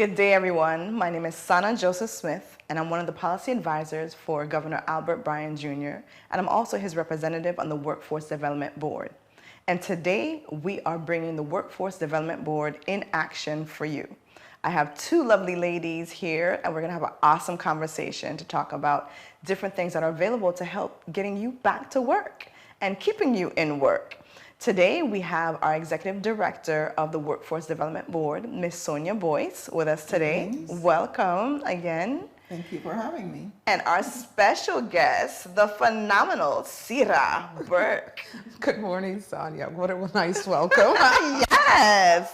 Good day, everyone. My name is Sana Joseph Smith, and I'm one of the policy advisors for Governor Albert Bryan Jr., and I'm also his representative on the Workforce Development Board. And today, we are bringing the Workforce Development Board in action for you. I have two lovely ladies here, and we're going to have an awesome conversation to talk about different things that are available to help getting you back to work and keeping you in work. Today, we have our Executive Director of the Workforce Development Board, Ms. Sonia Boyce, with us today. Thanks. Welcome again. Thank you for having me. And our special guest, the phenomenal Sira Burke. Good morning, Sonia. What a nice welcome. Yes.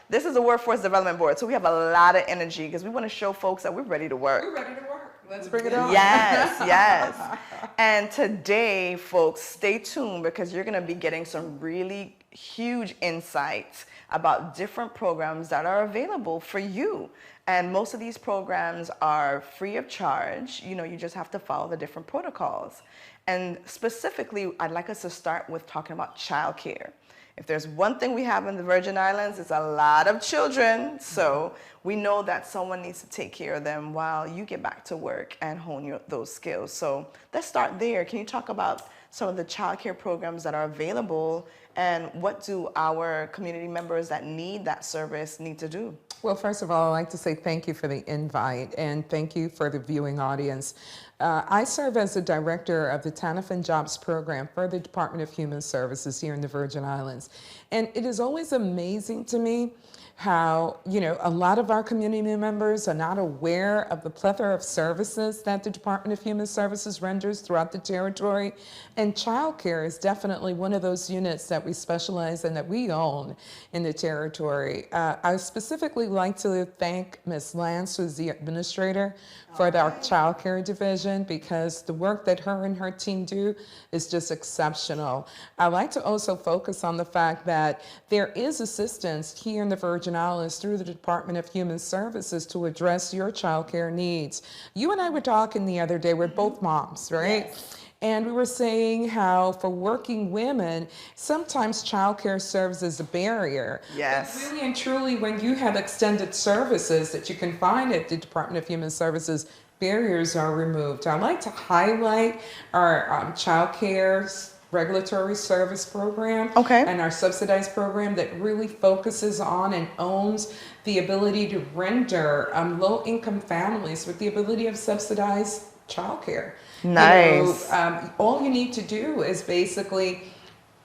This is the Workforce Development Board, so we have a lot of energy because we want to show folks that we're ready to work. We're ready to work. Let's bring it on. Yes, yes. And today, folks, stay tuned because you're going to be getting some really huge insights about different programs that are available for you. And most of these programs are free of charge. You know, you just have to follow the different protocols. And specifically, I'd like us to start with talking about childcare. If there's one thing we have in the Virgin Islands, it's a lot of children. So we know that someone needs to take care of them while you get back to work and hone those skills. So let's start there. Can you talk about some of the childcare programs that are available and what do our community members that need that service need to do? Well, first of all, I'd like to say thank you for the invite and thank you for the viewing audience. I serve as the director of the TANF and Jobs program for the Department of Human Services here in the Virgin Islands. And it is always amazing to me how, you know, a lot of our community members are not aware of the plethora of services that the Department of Human Services renders throughout the territory. And childcare is definitely one of those units that we specialize in, that we own in the territory. I specifically like to thank Ms. Lance, who's the administrator for our childcare division, because the work that her and her team do is just exceptional. I like to also focus on the fact that there is assistance here in the Virgin Islands through the Department of Human Services to address your childcare needs. You and I were talking the other day, we're both moms, right? Yes. And we were saying how for working women, sometimes childcare serves as a barrier. Yes. But really and truly, when you have extended services that you can find at the Department of Human Services, barriers are removed. I like to highlight our childcare regulatory service program and our subsidized program that really focuses on and owns the ability to render low-income families with the ability of subsidized childcare. Nice. You know, all you need to do is basically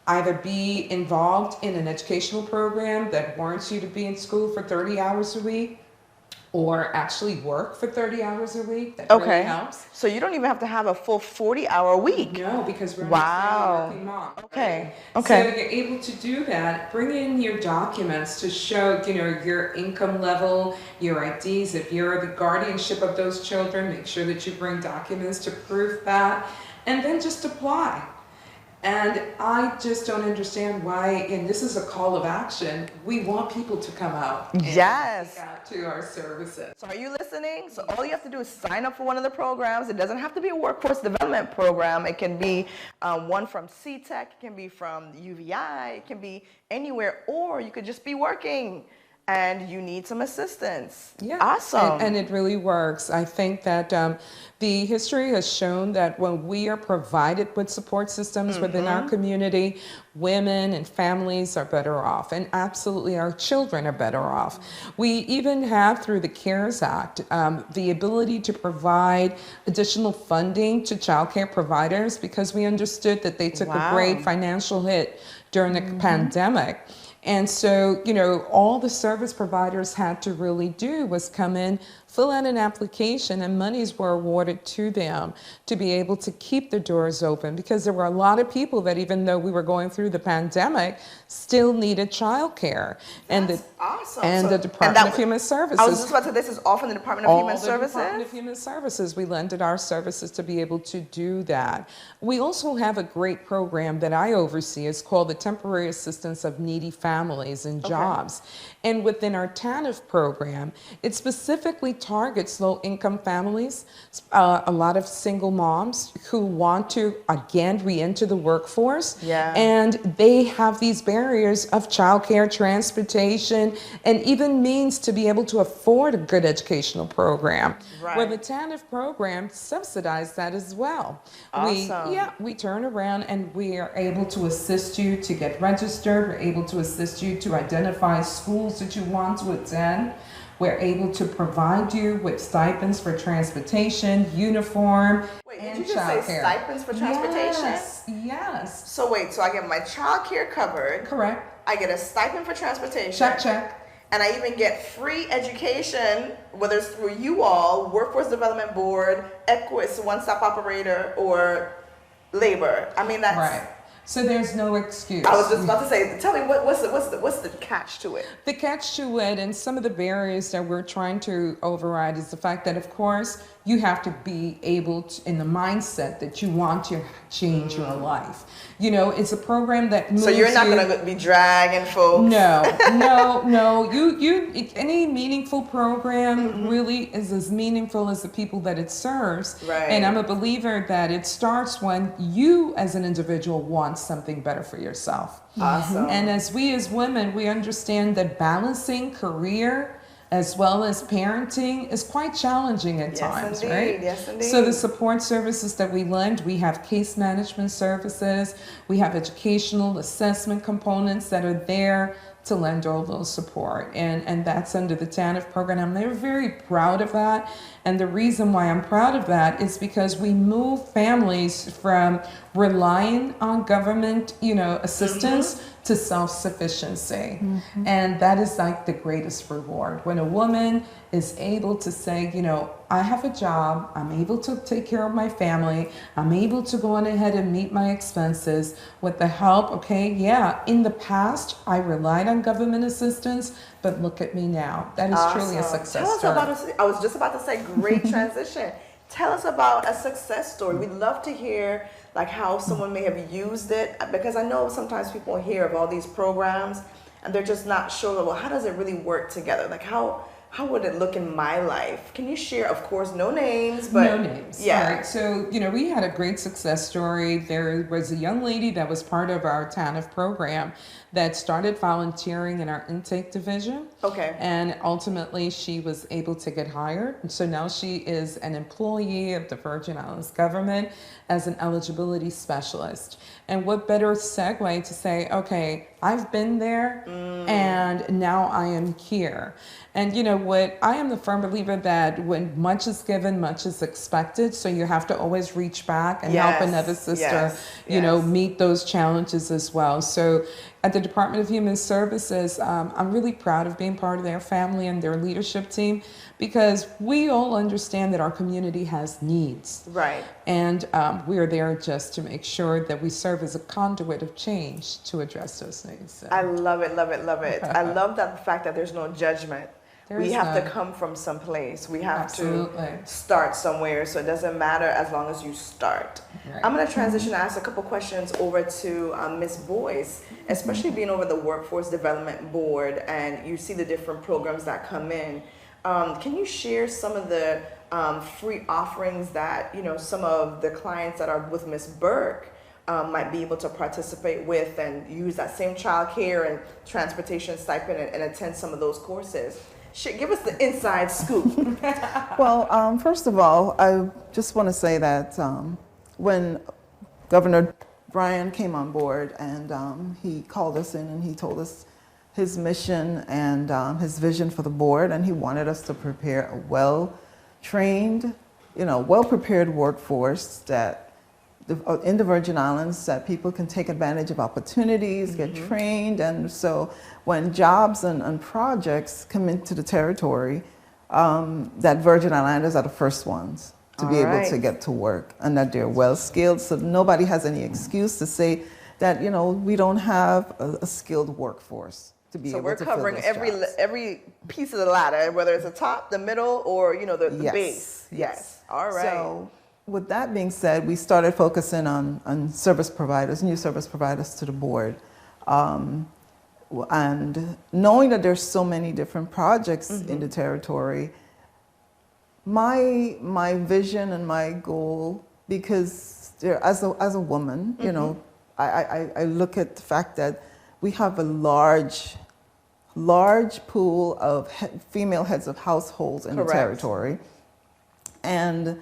either be involved in an educational program that warrants you to be in school for 30 hours a week, or actually work for 30 hours a week. That really helps. So you don't even have to have a full 40-hour week. No, because we're wow. a working mom. Okay. Right? Okay. So you're able to do that. Bring in your documents to show, you know, your income level, your IDs. If you're the guardianship of those children, make sure that you bring documents to prove that, and then just apply. And I just don't understand why, and this is a call of action, we want people to come out and yes. seek out to our services. So are you listening? So all you have to do is sign up for one of the programs. It doesn't have to be a workforce development program. It can be one from CTEC, it can be from UVI, it can be anywhere, or you could just be working and you need some assistance. Yeah, awesome. And it really works. I think that the history has shown that when we are provided with support systems within our community, women and families are better off, and absolutely our children are better off. We even have, through the CARES Act, the ability to provide additional funding to childcare providers because we understood that they took a great financial hit during the pandemic. And so, you know, all the service providers had to really do was come in, fill out an application, and monies were awarded to them to be able to keep the doors open, because there were a lot of people that, even though we were going through the pandemic, still needed childcare. That's awesome. And the Department of Human Services. I was just about to say, this is all from the Department of Human Services? Department of Human Services. We lended our services to be able to do that. We also have a great program that I oversee. It's called the Temporary Assistance of Needy Families and Jobs. And within our TANF program, it's specifically targets low-income families, a lot of single moms who want to, again, re-enter the workforce. Yeah. And they have these barriers of childcare, transportation, and even means to be able to afford a good educational program. Right. Well, the TANF program subsidizes that as well. Awesome. We turn around and we are able to assist you to get registered. We're able to assist you to identify schools that you want to attend. We're able to provide you with stipends for transportation, uniform, Wait, and did you just say childcare. stipends for transportation? Yes, yes. So wait, so I get my child care covered. Correct. I get a stipend for transportation. Check. And I even get free education, whether it's through you all, Workforce Development Board, Equus, One Stop Operator, or Labor. I mean, that's Right. So there's no excuse. I was just about to say, tell me what's the catch to it? The catch to it and some of the barriers that we're trying to override is the fact that, of course, you have to be able to, in the mindset that you want to change your life. You know, it's a program that moves So you're not you- going to be dragging folks. No. Any meaningful program really is as meaningful as the people that it serves. Right. And I'm a believer that it starts when you, as an individual, want something better for yourself. Awesome. And as women, we understand that balancing career as well as parenting is quite challenging at times, indeed. right? Yes, indeed. So the support services that we lend, we have case management services, we have educational assessment components that are there to lend all those support. And that's under the TANF program. They're very proud of that. And the reason why I'm proud of that is because we move families from relying on government, assistance to self-sufficiency. And that is like the greatest reward. When a woman is able to say, I have a job, I'm able to take care of my family, I'm able to go on ahead and meet my expenses with the help, in the past I relied on government assistance, but look at me now. That is truly a success Tell us story. about I was just about to say, great transition. Tell us about a success story. We'd love to hear like how someone may have used it, because I know sometimes people hear of all these programs and they're just not sure, well, how does it really work together? Like how would it look in my life? Can you share, of course, no names, but no names. Yeah. All right. So, we had a great success story. There was a young lady that was part of our TANF program that started volunteering in our intake division. Okay. And ultimately she was able to get hired. And so now she is an employee of the Virgin Islands government as an eligibility specialist. And what better segue to say, okay, I've been there and now I am here. And what, I am the firm believer that when much is given, much is expected. So you have to always reach back and help another sister, meet those challenges as well. So at the Department of Human Services, I'm really proud of being part of their family and their leadership team, because we all understand that our community has needs. Right. And we are there just to make sure that we serve as a conduit of change to address those needs. So. I love it. I love that the fact that there's no judgment. We have to come from someplace. We have to start somewhere. So it doesn't matter as long as you start. Right. I'm going to transition and ask a couple questions over to Ms. Boyce, especially being over the Workforce Development Board and you see the different programs that come in. Can you share some of the free offerings that, some of the clients that are with Ms. Burke might be able to participate with and use that same child care and transportation stipend and attend some of those courses? Give us the inside scoop. Well, first of all, I just want to say that when Governor Brian came on board and he called us in and he told us his mission and his vision for the board, and he wanted us to prepare a well-trained, well-prepared workforce that in the Virgin Islands, that people can take advantage of opportunities, get trained. And so when jobs and projects come into the territory, that Virgin Islanders are the first ones to be able to get to work, and that they're well skilled. So nobody has any excuse to say that, we don't have a skilled workforce to be able to fill those jobs. So we're covering every piece of the ladder, whether it's the top, the middle, or, the base. Yes. All right. So, with that being said, we started focusing on service providers, new service providers to the board. And knowing that there's so many different projects in the territory, my vision and my goal, because as a woman, you know, I look at the fact that we have a large pool of female heads of households in the territory, and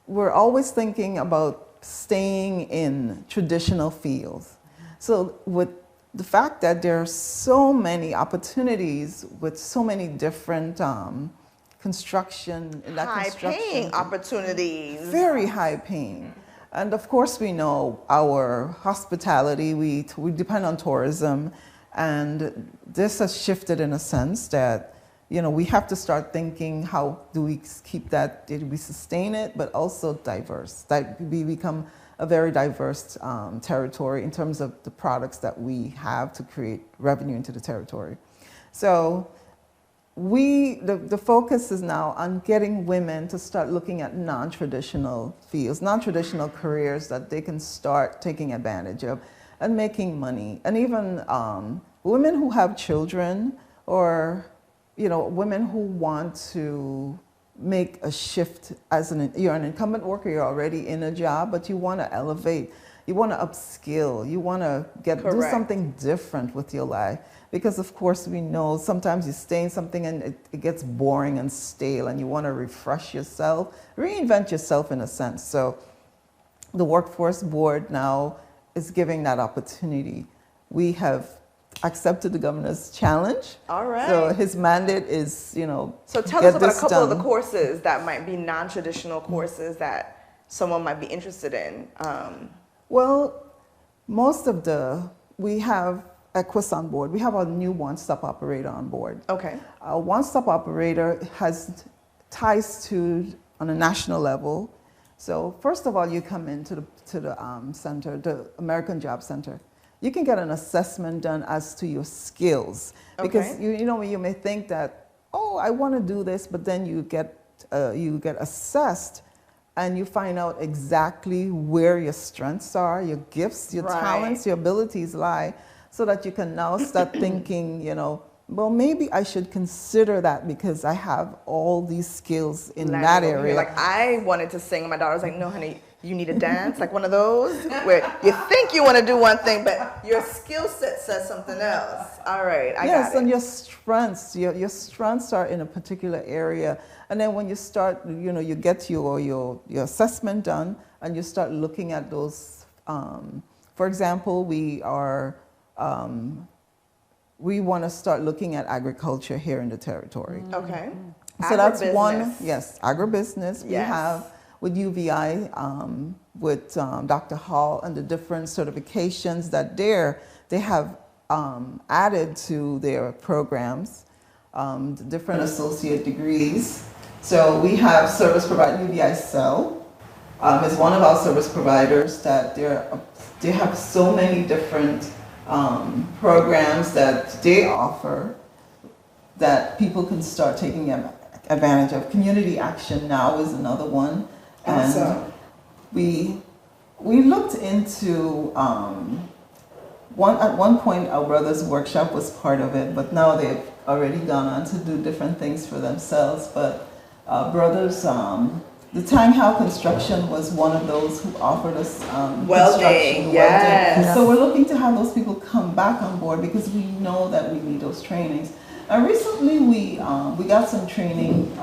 we're always thinking about staying in traditional fields. So with the fact that there are so many opportunities with so many different construction, High-paying opportunities. Very high paying. And of course we know our hospitality, we depend on tourism, and this has shifted in a sense that, you know, we have to start thinking, how do we keep that, did we sustain it, but also diverse, that we become a very diverse territory in terms of the products that we have to create revenue into the territory. So the focus is now on getting women to start looking at non-traditional fields, non-traditional careers that they can start taking advantage of and making money. And even women who have children, or, you know, women who want to make a shift as you're an incumbent worker, you're already in a job, but you want to elevate, you want to upskill, you want to do something different with your life. Because of course we know sometimes you stay in something and it gets boring and stale, and you want to refresh yourself, reinvent yourself in a sense. So the Workforce Board now is giving that opportunity. We have accepted the governor's challenge. All right. So his mandate is, you know, so tell us about a couple of the courses that might be non-traditional courses that someone might be interested in. Well, we have Equus on board. We have a new one-stop operator on board. Okay. A one-stop operator has ties on a national level. So first of all, you come into the center, the American Job Center. You can get an assessment done as to your skills. Because you know, you may think that, oh, I want to do this, but then you get assessed, and you find out exactly where your strengths are, your gifts, your talents, your abilities lie, so that you can now start thinking, you know, well, maybe I should consider that because I have all these skills in that area. Like, I wanted to sing, and my daughter was like, no, honey, you need to dance, like one of those where you think you want to do one thing, but your skill set says something else. All right, I got it. Yes, and your strengths are in a particular area. And then when you start, you know, you get your assessment done, and you start looking at those. For example, we want to start looking at agriculture here in the territory. Okay. So that's one, yes, agribusiness. We have with UVI, with Dr. Hall, and the different certifications that they have added to their programs, the different associate degrees. So we have service provider, UVI Cell is one of our service providers that they have so many different programs that they offer that people can start taking advantage of. Community Action Now is another one. And we looked into at one point our Brothers Workshop was part of it, but now they've already gone on to do different things for themselves. But Brothers, the Tang Hao Construction was one of those who offered us welding. Yes. So we're looking to have those people come back on board because we know that we need those trainings. And recently we got some training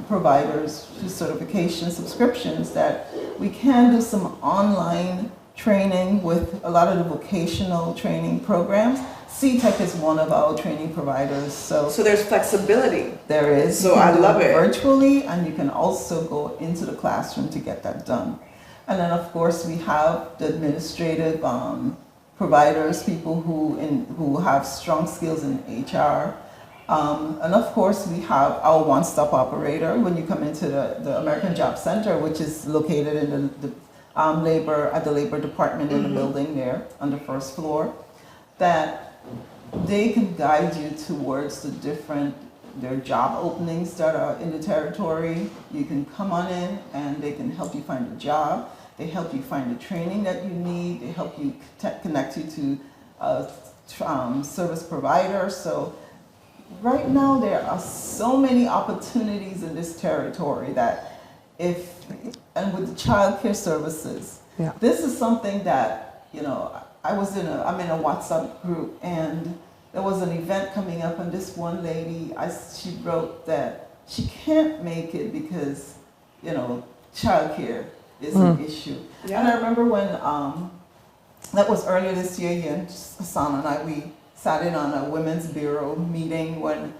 providers through certification subscriptions that we can do some online training with a lot of the vocational training programs. CTEC is one of our training providers. So there's flexibility. There is. So I love it. Virtually, and you can also go into the classroom to get that done. And then of course we have the administrative providers, people who have strong skills in HR. And of course we have our one-stop operator when you come into the American Job Center, which is located in the labor department in the building there on the first floor, that they can guide you towards their job openings that are in the territory. You can come on in and they can help you find a job. They help you find the training that you need. They help you connect you to a service provider. So right now there are so many opportunities in this territory that and with the child care services, Yeah. this is something that, I'm in a WhatsApp group, and there was an event coming up, and this one lady, she wrote that she can't make it because, childcare is an issue. Yeah. And I remember when, that was earlier this year, Hassan and I, we sat in on a Women's Bureau meeting when,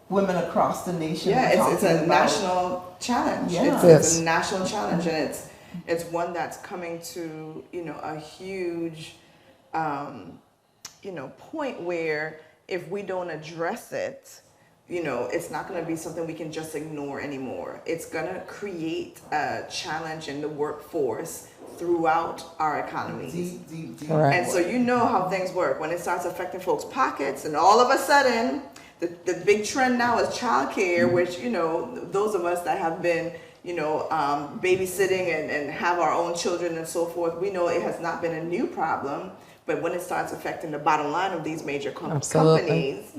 women across the nation were talking it's a about national challenge. Yeah. It's Yes. a national challenge, and it's one that's coming to a huge point where if we don't address it, it's not going to be something we can just ignore anymore. It's going to create a challenge in the workforce throughout our economies. deep. Correct. And so you know how things work. When it starts affecting folks' pockets, and all of a sudden, the big trend now is childcare, which, those of us that have been, babysitting and have our own children and so forth, we know it has not been a new problem. But when it starts affecting the bottom line of these major Absolutely. companies,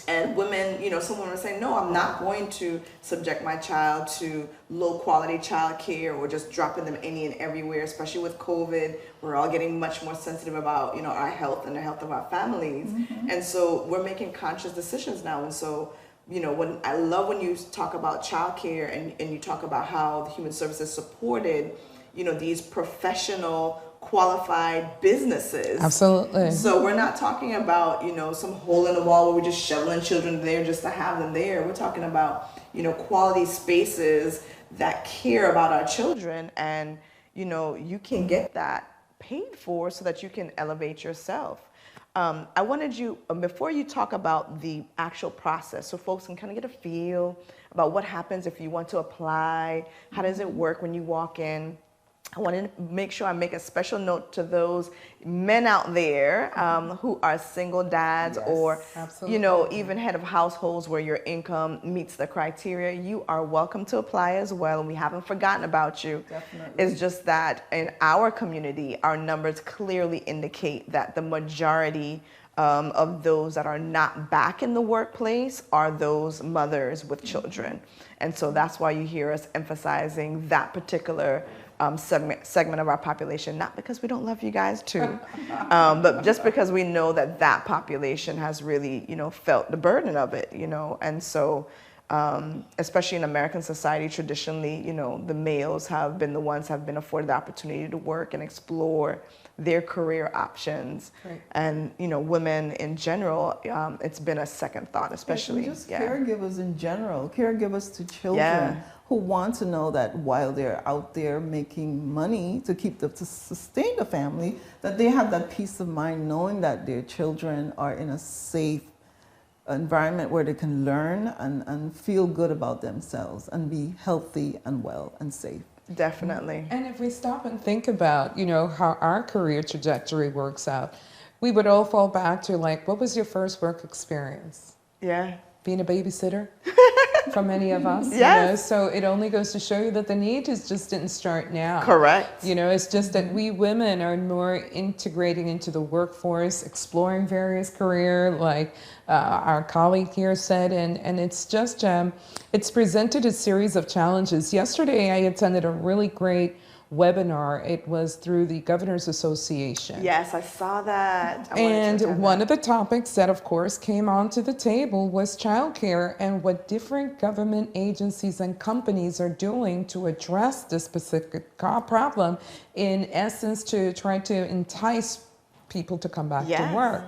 and women, some women are saying, no, I'm not going to subject my child to low quality child care or just dropping them any and everywhere, especially with COVID. We're all getting much more sensitive about, our health and the health of our families. And so we're making conscious decisions now. And so, I love when you talk about child care and you talk about how the Human Services supported, these professional qualified businesses. Absolutely. So we're not talking about, some hole in the wall where we're just shoveling children there just to have them there. We're talking about, quality spaces that care about our children, and, you can get that paid for so that you can elevate yourself. I wanted you, before you talk about the actual process, so folks can kind of get a feel about what happens if you want to apply, how does it work when you walk in. I wanted to make sure I make a special note to those men out there who are single dads, Yes, or, absolutely. even head of households where your income meets the criteria. You are welcome to apply as well, and we haven't forgotten about you. Definitely. It's just that in our community, our numbers clearly indicate that the majority of those that are not back in the workplace are those mothers with children. And so that's why you hear us emphasizing that particular segment of our population, not because we don't love you guys too, but just because we know that population has really, felt the burden of it, and so especially in American society, traditionally, the males have been the ones have been afforded the opportunity to work and explore their career options. Right. And, women in general, it's been a second thought, especially. And just caregivers in general, caregivers to children. Yeah. Who want to know that while they're out there making money to sustain the family, that they have that peace of mind knowing that their children are in a safe environment where they can learn and feel good about themselves and be healthy and well and safe. Definitely. And if we stop and think about, how our career trajectory works out, we would all fall back to what was your first work experience? Yeah. Being a babysitter for many of us. Yes. So it only goes to show you that the need just didn't start now. Correct. It's just that we women are more integrating into the workforce, exploring various career, like our colleague here said, and it's just, it's presented a series of challenges. Yesterday, I attended a really great webinar. It was through the Governors Association. Yes, I saw that. I wanted to And attend one that. of the topics that, of course, came onto the table was childcare and what different government agencies and companies are doing to address this specific problem, in essence, to try to entice people to come back Yes. to work.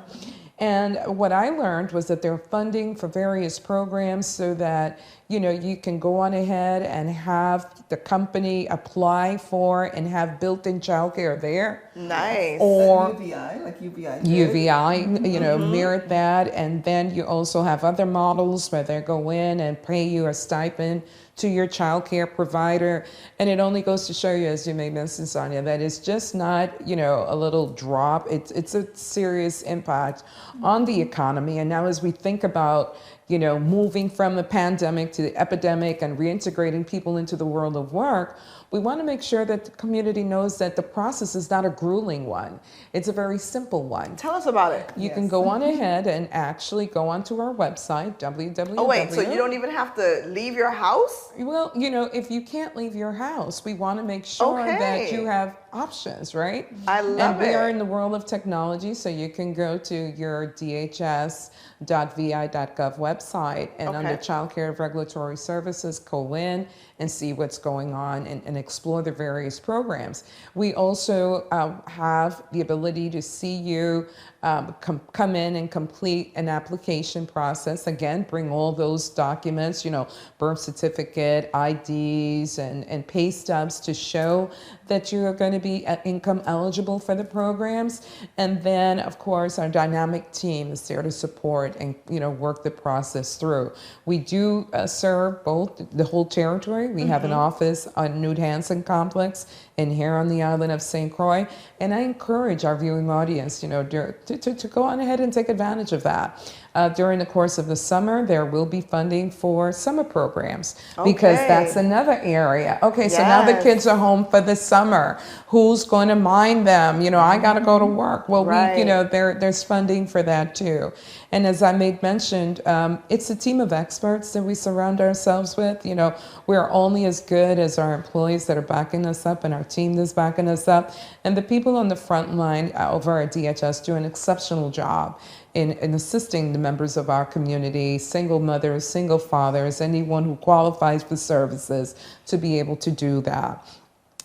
And what I learned was that they're funding for various programs so that, you can go on ahead and have the company apply for and have built-in childcare there. Nice. Or Like UBI. did. UVI, mirrored that. And then you also have other models where they go in and pay you a stipend to your child care provider. And it only goes to show you, as you may mention, Sonia, that it's just not, a little drop. It's a serious impact on the economy. And now as we think about, moving from the pandemic to the epidemic and reintegrating people into the world of work, we want to make sure that the community knows that the process is not a grueling one. It's a very simple one. Tell us about it. You can go on ahead and actually go onto our website, www. Oh, wait, so you don't even have to leave your house? Well, if you can't leave your house, we want to make sure that you have options, right? I love and we it. are in the world of technology, so you can go to your dhs.vi.gov website and under Child Care Regulatory Services, go in and see what's going on and explore the various programs. We also have the ability to see you come in and complete an application process. Again, bring all those documents, birth certificate, IDs, and pay stubs to show that you're going to be income eligible for the programs. And then, of course, our dynamic team is there to support and work the process through. We do serve both the whole territory. We have an office on Newt Hansen Complex and here on the island of St. Croix. And I encourage our viewing audience, to go on ahead and take advantage of that. During the course of the summer, there will be funding for summer programs because that's another area. Okay, so now the kids are home for the summer. Who's going to mind them? I got to go to work. Well, there's funding for that too. And as I made mentioned, it's a team of experts that we surround ourselves with. We're only as good as our employees that are backing us up and our team that's backing us up. And the people on the front line over at DHS do an exceptional job in assisting the members of our community, single mothers, single fathers, anyone who qualifies for services to be able to do that.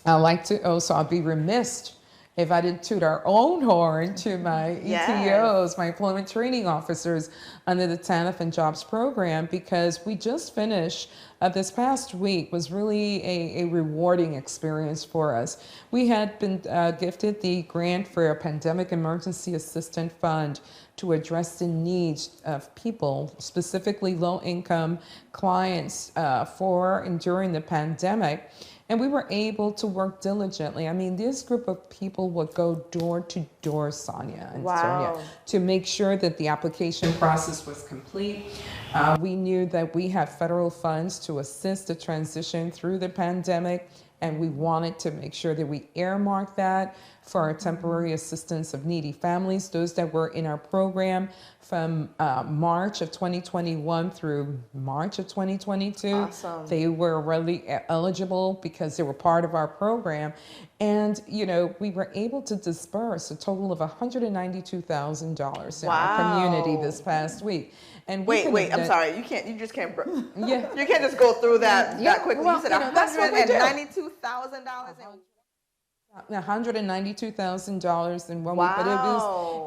I'd be remiss if I didn't toot our own horn to my ETOs, my employment training officers under the TANF and Jobs program, because we just finished, this past week was really a rewarding experience for us. We had been gifted the grant for a Pandemic Emergency Assistance Fund to address the needs of people, specifically low-income clients for and during the pandemic. And we were able to work diligently. I mean, this group of people would go door to door, Sonia and Sonia, to make sure that the application process was complete. We knew that we had federal funds to assist the transition through the pandemic, and we wanted to make sure that we earmarked that for our temporary assistance of needy families, those that were in our program from March of 2021 through March of 2022. Awesome. They were really eligible because they were part of our program. And, we were able to disperse a total of $192,000 in our community this past week. And wait, I'm sorry. You just can't you can't just go through that quickly. Well, you said $192,000 $192,000 and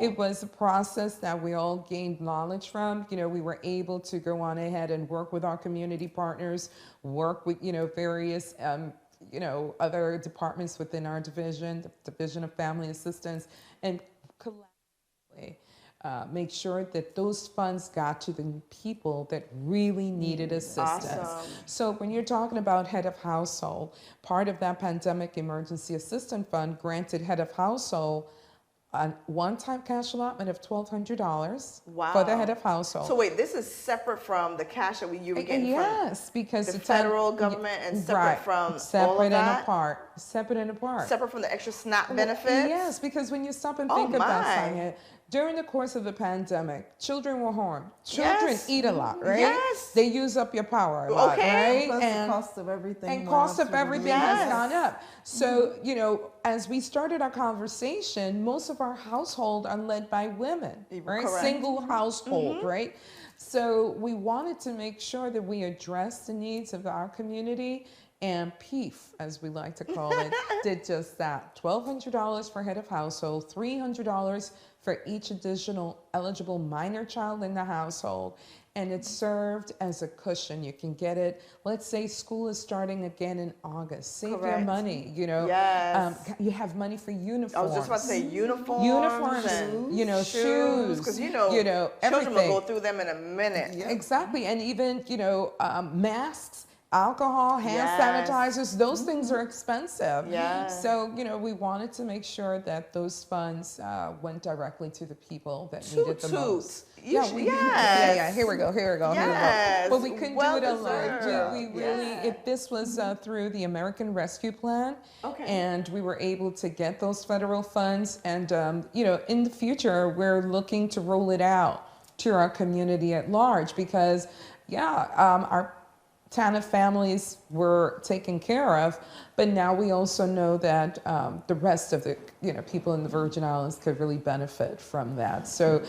it was a process that we all gained knowledge from. We were able to go on ahead and work with our community partners, work with various other departments within our division, the Division of Family Assistance, and collaboratively make sure that those funds got to the people that really needed assistance. Awesome. So when you're talking about head of household, part of that Pandemic Emergency Assistance Fund granted head of household a one-time cash allotment of $1,200 for the head of household. So wait, this is separate from the cash that you were getting from because the federal government and separate from all of that? Separate and apart. Separate from the extra SNAP benefits? Yes, because when you stop and think about it, during the course of the pandemic, children were harmed. Children eat a lot, right? Yes. They use up your power a lot, right? Plus the cost of everything. And cost of everything has gone up. So, as we started our conversation, most of our household are led by women, right? Correct. Single household, right? So we wanted to make sure that we address the needs of our community, and PEEF, as we like to call it, did just that. $1,200 for head of household, $300 for each additional eligible minor child in the household. And it served as a cushion. You can get it. Let's say school is starting again in August. Save your money, Yes. you have money for uniforms. I was just about to say uniforms and shoes. Because everything. children will go through them in a minute. Exactly. And even, masks alcohol, hand Yes. sanitizers, those things are expensive. Yeah. So, we wanted to make sure that those funds went directly to the people that Toot needed the toot. most. You should- Yeah, yes. Here we go. Yes. But we couldn't Well do it alone. deserved. We really, Yeah. this was through the American Rescue Plan. Okay. And we were able to get those federal funds. And, in the future, we're looking to roll it out to our community at large because, our TANF families were taken care of, but now we also know that the rest of the people in the Virgin Islands could really benefit from that. So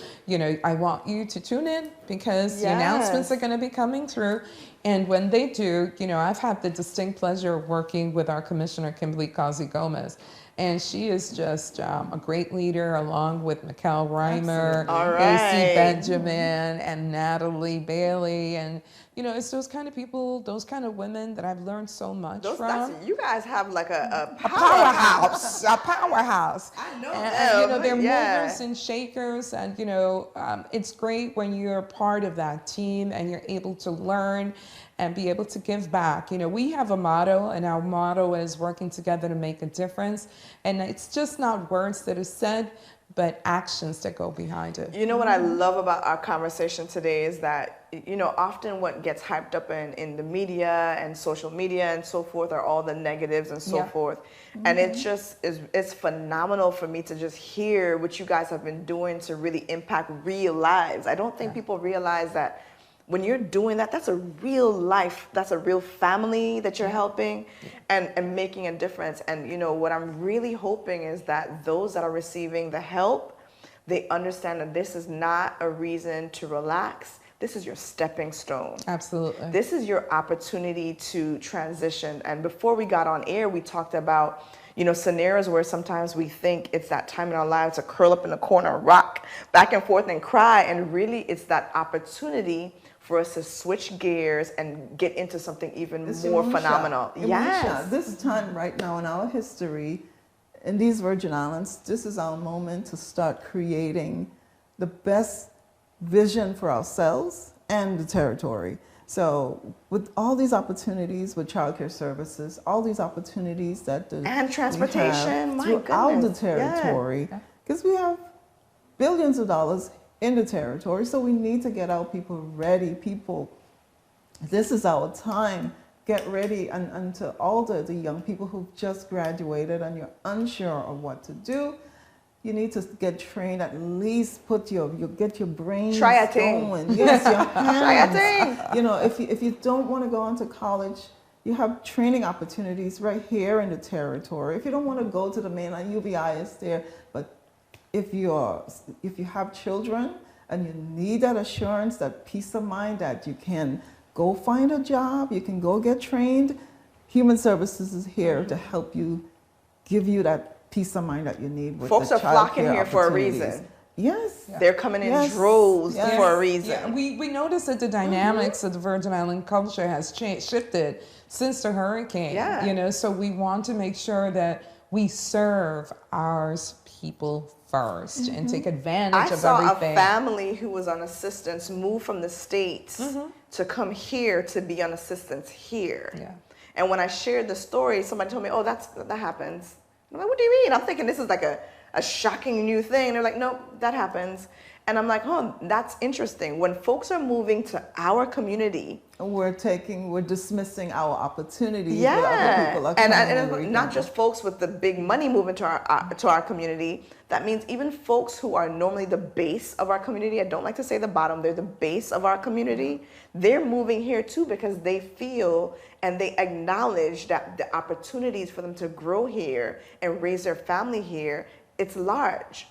I want you to tune in because the announcements are going to be coming through, and when they do, I've had the distinct pleasure of working with our Commissioner Kimberly Causey Gomez. And she is just a great leader, along with Mikkel Reimer, All AC right. Benjamin, and Natalie Bailey. And, it's those kind of people, those kind of women that I've learned so much from. You guys have like a Powerhouse, a powerhouse. I know And them, they're yeah. movers and shakers, and it's great when you're part of that team and you're able to learn and be able to give back. We have a motto, and our motto is working together to make a difference. And it's just not words that are said, but actions that go behind it. You know what I love about our conversation today is that, often what gets hyped up in the media and social media and so forth are all the negatives and so forth. And it just it's phenomenal for me to just hear what you guys have been doing to really impact real lives. I don't think people realize that when you're doing that, that's a real life, that's a real family that you're helping and making a difference. And what I'm really hoping is that those that are receiving the help, they understand that this is not a reason to relax. This is your stepping stone. Absolutely. This is your opportunity to transition. And before we got on air, we talked about scenarios where sometimes we think it's that time in our lives to curl up in a corner and rock back and forth and cry. And really, it's that opportunity for us to switch gears and get into something even more phenomenal. Yes. This time right now in our history, in these Virgin Islands, this is our moment to start creating the best vision for ourselves and the territory. So with all these opportunities with childcare services, all these opportunities that and transportation, my throughout goodness. the territory, because we have billions of dollars in the territory, so we need to get our people ready. People, this is our time. Get ready, and to all the young people who've just graduated and you're unsure of what to do, you need to get trained. At least get your brain going. Yes, your hands. Try a thing. If you don't want to go on to college, you have training opportunities right here in the territory. If you don't want to go to the mainland, UBI is there. But if you have children and you need that assurance, that peace of mind that you can go find a job, you can go get trained, Human Services is here to help you, give you that peace of mind that you need. With Folks the are flocking childcare here for a opportunities. reason. Yes. They're coming in droves for a reason. Yeah, we noticed that the dynamics of the Virgin Island culture has shifted since the hurricane. Yeah. So we want to make sure that we serve our people first and take advantage of everything. I saw a family who was on assistance move from the States to come here to be on assistance here. Yeah. And when I shared the story, somebody told me, "Oh, that happens." I'm like, "What do you mean?" I'm thinking this is like a shocking new thing. They're like, "Nope, that happens." And I'm like, "Oh, that's interesting." When folks are moving to our community, we're dismissing our opportunities. With other people are and not just folks with the big money moving to our community. That means even folks who are normally the base of our community. I don't like to say the bottom. They're the base of our community. They're moving here too because they feel and they acknowledge that the opportunities for them to grow here and raise their family here, it's large.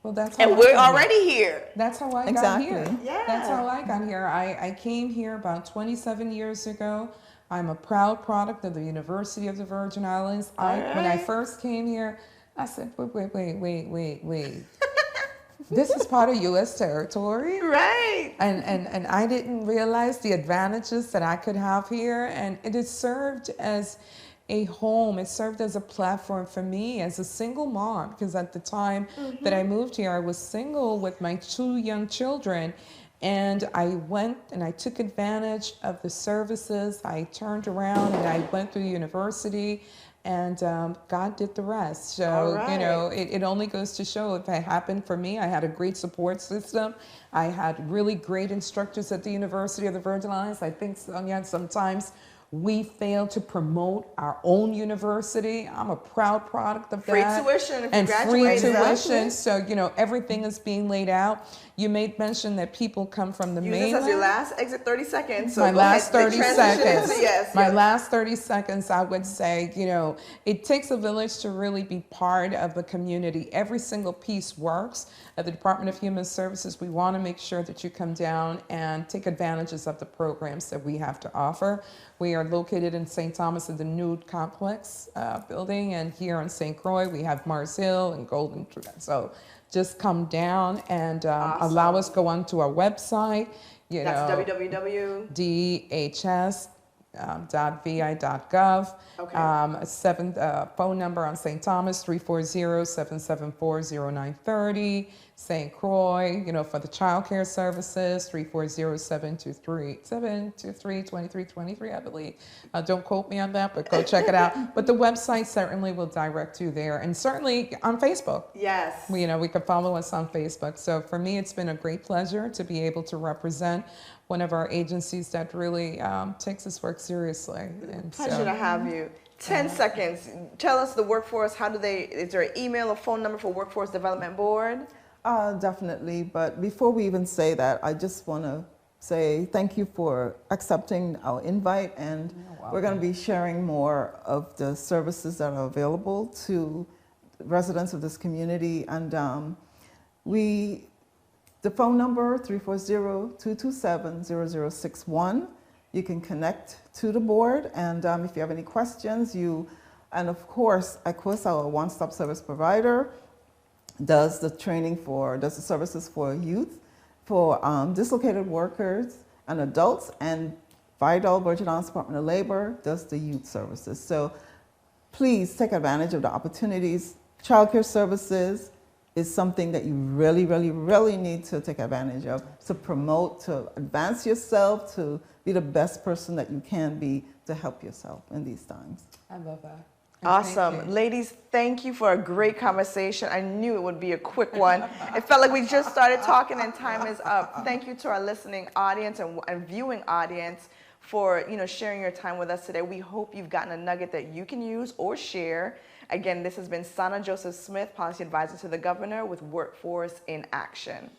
Well, that's how and we're already here. That's how I got here. Yeah. That's how I got here. I came here about 27 years ago. I'm a proud product of the University of the Virgin Islands. When I first came here, I said, wait. This is part of U.S. territory. Right. And I didn't realize the advantages that I could have here. And it has served as a home. It served as a platform for me as a single mom, because at the time that I moved here, I was single with my 2 young children. And I went and I took advantage of the services. I turned around and I went through university, and God did the rest. So, All you know, right. it only goes to show if it happened for me, I had a great support system. I had really great instructors at the University of the Virgin Islands. I think, Sonia, sometimes we fail to promote our own university. I'm a proud product of Free that. tuition if you and free graduate. tuition. Exactly. So, you know, everything is being laid out. You made mention that people come from the Use this mainland. as your last exit 30 seconds. So My go last ahead. 30 Transition seconds. into- yes, My yes. last 30 seconds, I would say, you know, it takes a village to really be part of the community. Every single piece works. At the Department of Human Services, we want to make sure that you come down and take advantages of the programs that we have to offer. We are located in St. Thomas in the Nude Complex building, and here in St. Croix, we have Mars Hill and Golden. So just come down and allow us go onto our website. You That's know, www. dhs.vi.gov. Okay. Phone number on St. Thomas, 340-774-0930. St. Croix, you know, for the child care services, 340-723-2323, I believe. Don't quote me on that, but go check it out. But the website certainly will direct you there. And certainly on Facebook. Yes. You know, we can follow us on Facebook. So for me, it's been a great pleasure to be able to represent one of our agencies that really takes this work seriously. And Pleasure to have you. 10 seconds. Tell us the workforce. Is there an email or phone number for Workforce Development Board? Definitely, but before we even say that, I just want to say thank you for accepting our invite, and we're going to be sharing more of the services that are available to residents of this community. And the phone number, 340-227-0061. You can connect to the board, and if you have any questions, and of course, our one-stop service provider does the services for youth, for dislocated workers and adults, and Vidal Virgin Islands Department of Labor does the youth services. So please take advantage of the opportunities. Childcare services is something that you really, really, really need to take advantage of, to promote, to advance yourself, to be the best person that you can be, to help yourself in these times. I love that. And thank Awesome. you. Ladies, thank you for a great conversation. I knew it would be a quick one. It felt like we just started talking and time is up. Thank you to our listening audience and viewing audience for sharing your time with us today. We hope you've gotten a nugget that you can use or share. Again, this has been Sana Joseph Smith, Policy Advisor to the Governor with Workforce in Action.